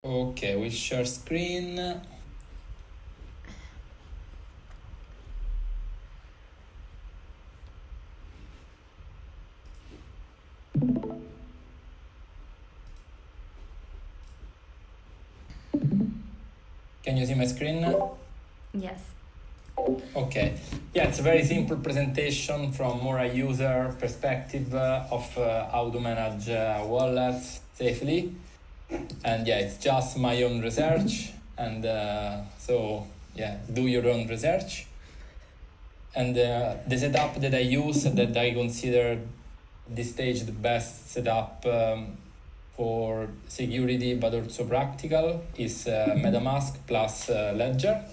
Okay, we'll share screen. Can you see my screen now? Yes. Okay. Yeah, it's a very simple presentation from more a user perspective of how to manage wallets safely. And yeah, it's just my own research. And so, yeah, do your own research. And the setup that I use, that I consider at this stage the best setup for security, but also practical, is MetaMask plus Ledger.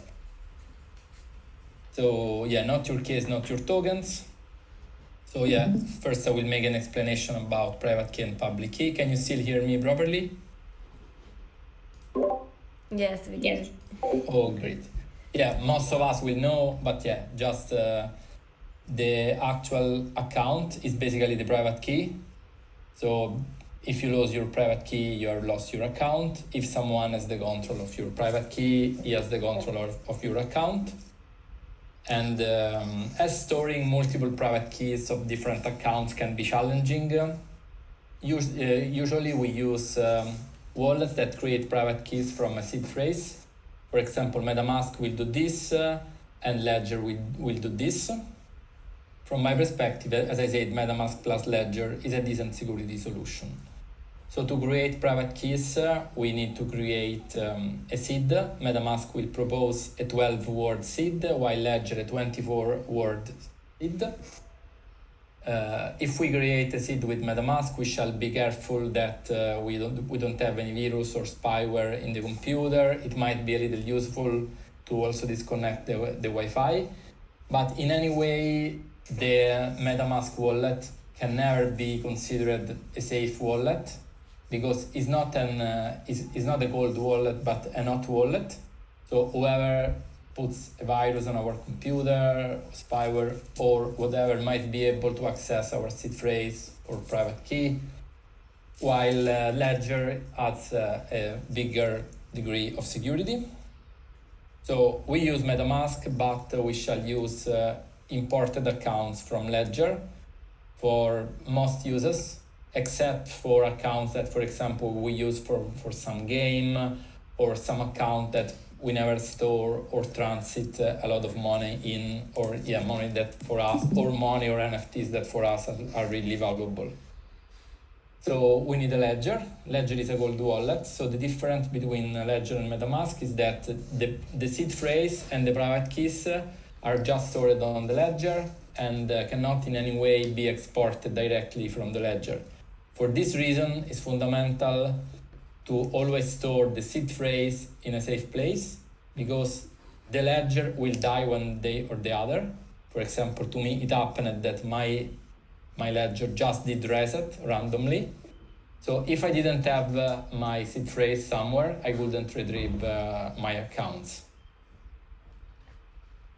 So yeah, not your keys, not your tokens. So yeah, first I will make an explanation about private key and public key. Can you still hear me properly? Yes, we can. Oh, great. Yeah, most of us will know, but yeah, just the actual account is basically the private key. So if you lose your private key, you have lost your account. If someone has the control of your private key, he has the control of your account. And as storing multiple private keys of different accounts can be challenging, usually we use wallets that create private keys from a seed phrase. For example, MetaMask will do this, and Ledger will do this. From my perspective, as I said, MetaMask plus Ledger is a decent security solution. So to create private keys, we need to create a seed. MetaMask will propose a 12-word seed, while Ledger a 24-word seed. If we create a seed with MetaMask, we shall be careful that we don't have any virus or spyware in the computer. It might be a little useful to also disconnect the Wi-Fi. But in any way, the MetaMask wallet can never be considered a safe wallet, because it's not a cold wallet but a hot wallet. So whoever puts a virus on our computer, spyware or whatever, might be able to access our seed phrase or private key, while Ledger adds a bigger degree of security. So we use MetaMask, but we shall use imported accounts from Ledger for most users, except for accounts that, for example, we use for some game, or some account that we never store or transit a lot of money in, or money that for us, or money or NFTs that for us are really valuable. So we need a Ledger. Ledger is a cold wallet. So the difference between Ledger and MetaMask is that the seed phrase and the private keys are just stored on the Ledger and cannot in any way be exported directly from the Ledger. For this reason, it's fundamental to always store the seed phrase in a safe place, because the Ledger will die one day or the other. For example, to me, it happened that my Ledger just did reset randomly. So if I didn't have my seed phrase somewhere, I wouldn't retrieve my accounts.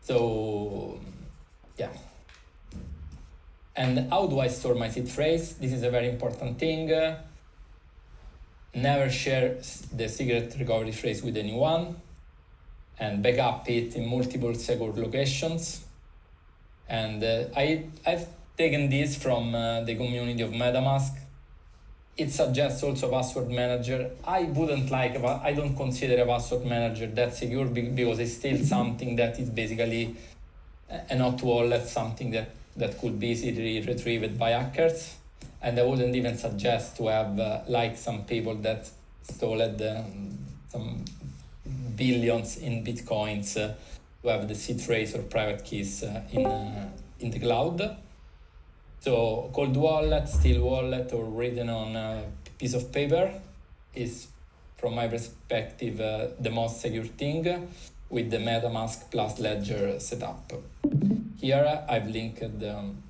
So, yeah. And how do I store my seed phrase? This is a very important thing. Never share the secret recovery phrase with anyone, and backup it in multiple secure locations. And I've taken this from the community of MetaMask. It suggests also a password manager. I don't consider a password manager that secure, because it's still something that is basically a hot wallet, something that could be easily retrieved by hackers. And I wouldn't even suggest to have, like some people that stole some billions in bitcoins, to have the seed phrase or private keys in the cloud. So cold wallet, steel wallet, or written on a piece of paper is, from my perspective, the most secure thing, with the MetaMask plus Ledger setup. Here I've linked an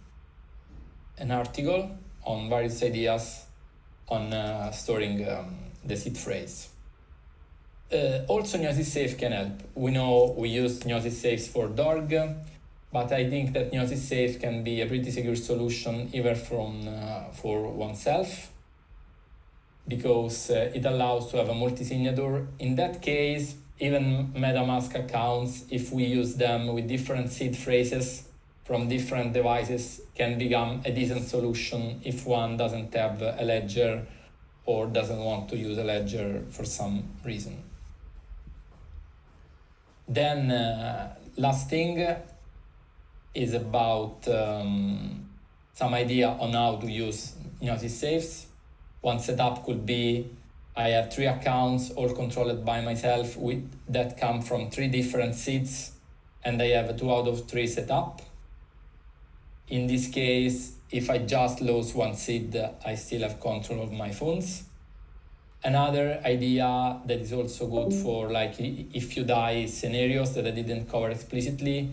article on various ideas on storing the seed phrase. Also, Gnosis Safe can help. We know we use Gnosis Safe for dOrg, but I think that Gnosis Safe can be a pretty secure solution even for oneself. because it allows to have a multi-signature. In that case, even MetaMask accounts, if we use them with different seed phrases from different devices, can become a decent solution if one doesn't have a ledger or doesn't want to use a ledger for some reason. Then last thing is about some idea on how to use Gnosis safes. One setup could be I have 3 accounts all controlled by myself that come from 3 different seeds, and I have a 2 out of 3 setup. In this case, if I just lose one seed, I still have control of my funds. Another idea that is also good for like if you die scenarios that I didn't cover explicitly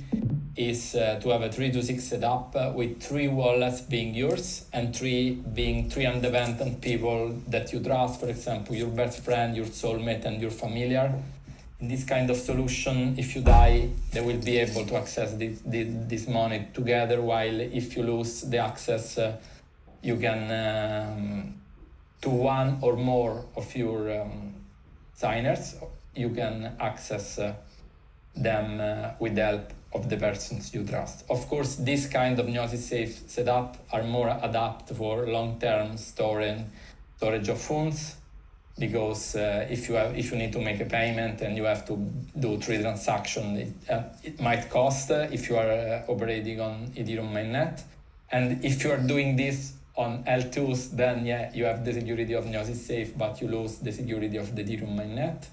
is to have a 3 to 6 setup with 3 wallets being yours and 3 being 3 independent people that you trust, for example, your best friend, your soulmate, and your familiar. In this kind of solution, if you die, they will be able to access this money together, while if you lose the access, you can, to one or more of your signers, you can access them with the help of the persons you trust. Of course, this kind of Gnosis safe setup are more adapted for long-term storage of funds, because if you need to make a payment and you have to do 3 transactions, it might cost if you are operating on Ethereum mainnet. And if you are doing this on L2s, then yeah, you have the security of Gnosis safe, but you lose the security of the Ethereum mainnet.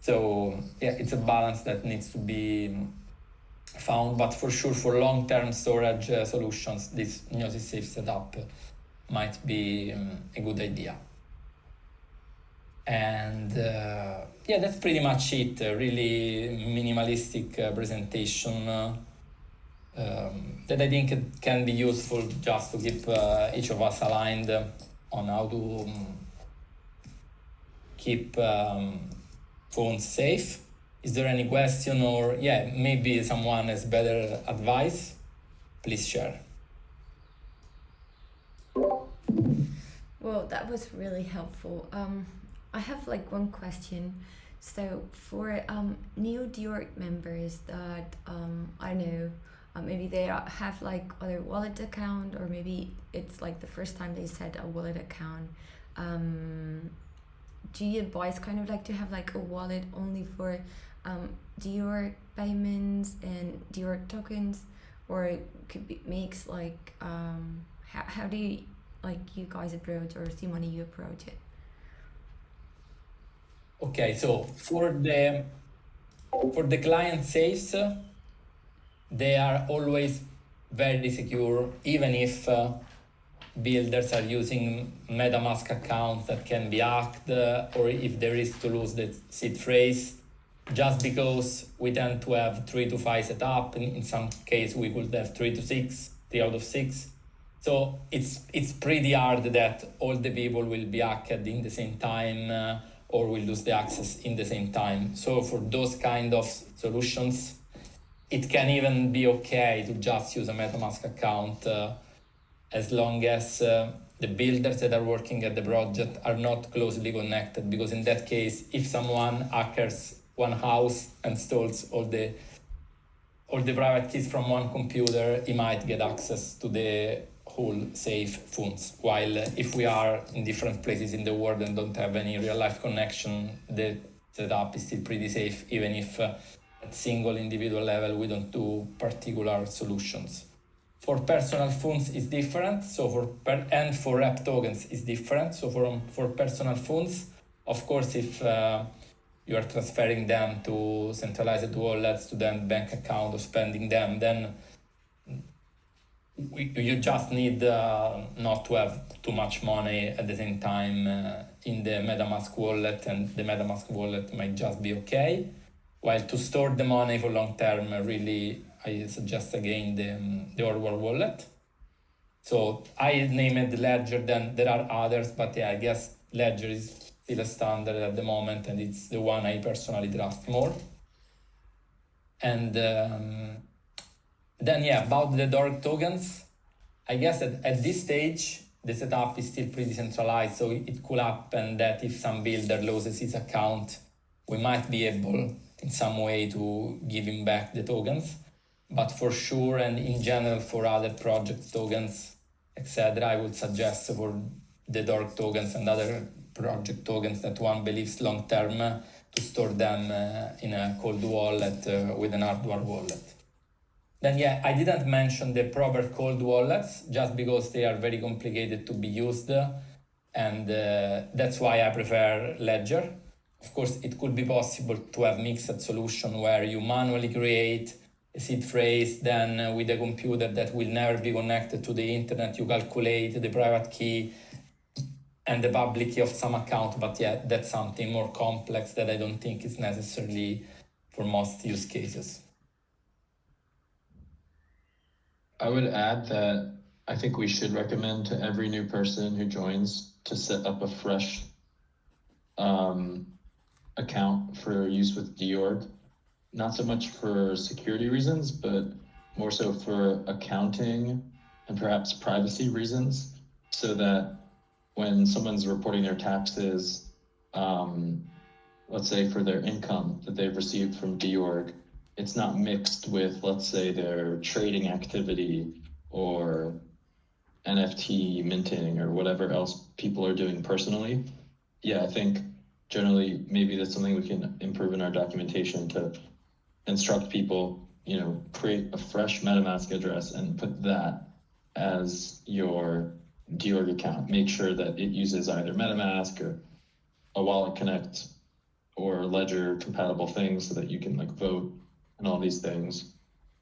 So yeah, it's a balance that needs to be found, but for sure for long-term storage solutions, this Gnosis safe setup might be a good idea. And yeah, that's pretty much it. A really minimalistic presentation that I think it can be useful just to keep each of us aligned on how to keep phones safe. Is there any question, or yeah, maybe someone has better advice? Please share. Well, that was really helpful. I have like one question. So for new dOrg members that I know, maybe they have like other wallet account, or maybe it's like the first time they set a wallet account. Do you advise kind of like to have like a wallet only for dOrg payments and dOrg tokens, or it could be makes like how do you like you guys approach, or Simone you approach it? Okay, so for the client safes, they are always very secure, even if builders are using MetaMask accounts that can be hacked, or if there is to lose the seed phrase, just because we tend to have 3 to 5 set up. In some case, we could have 3 to 6, 3 out of 6. So it's pretty hard that all the people will be hacked in the same time, or will lose the access in the same time. So for those kind of solutions, it can even be okay to just use a MetaMask account as long as the builders that are working at the project are not closely connected, because in that case, if someone hackers one house and steals all the private keys from one computer, he might get access to the whole safe funds. While if we are in different places in the world and don't have any real life connection, the setup is still pretty safe, even if at single individual level we don't do particular solutions. For personal funds is different. So for rep tokens is different. So for personal funds, of course, if you are transferring them to centralized wallets, to then bank account, or spending them, then you just need not to have too much money at the same time in the MetaMask wallet, and the MetaMask wallet might just be okay. While to store the money for long term, really, I suggest again the dOrg wallet. So I named Ledger, then there are others, but yeah, I guess Ledger is still a standard at the moment, and it's the one I personally trust more. And then yeah, about the dOrg tokens, I guess that at this stage, the setup is still pretty decentralized, so it could happen that if some builder loses his account, we might be able in some way to give him back the tokens. But for sure, and in general for other project tokens, etc., I would suggest for the dOrg tokens and other project tokens that one believes long term to store them in a cold wallet with an hardware wallet. Then yeah, I didn't mention the proper cold wallets just because they are very complicated to be used, and that's why I prefer Ledger. Of course, it could be possible to have mixed solution where you manually create a seed phrase, then with a computer that will never be connected to the internet, you calculate the private key and the public key of some account, but yeah, that's something more complex that I don't think is necessarily for most use cases. I would add that I think we should recommend to every new person who joins to set up a fresh account for use with dOrg, not so much for security reasons, but more so for accounting and perhaps privacy reasons, so that when someone's reporting their taxes, let's say for their income that they've received from dOrg, it's not mixed with, let's say, their trading activity or NFT minting or whatever else people are doing personally. Yeah, I think generally maybe that's something we can improve in our documentation to instruct people, create a fresh MetaMask address and put that as your dOrg account. Make sure that it uses either MetaMask or a Wallet Connect or Ledger compatible things so that you can vote and all these things.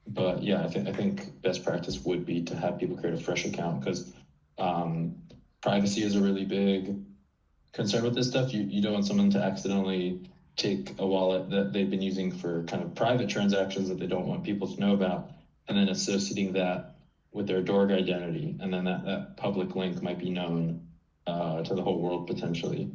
But yeah, I think best practice would be to have people create a fresh account, because privacy is a really big concern with this stuff. You don't want someone to accidentally take a wallet that they've been using for kind of private transactions that they don't want people to know about, and then associating that with their dOrg identity, and then that public link might be known to the whole world potentially.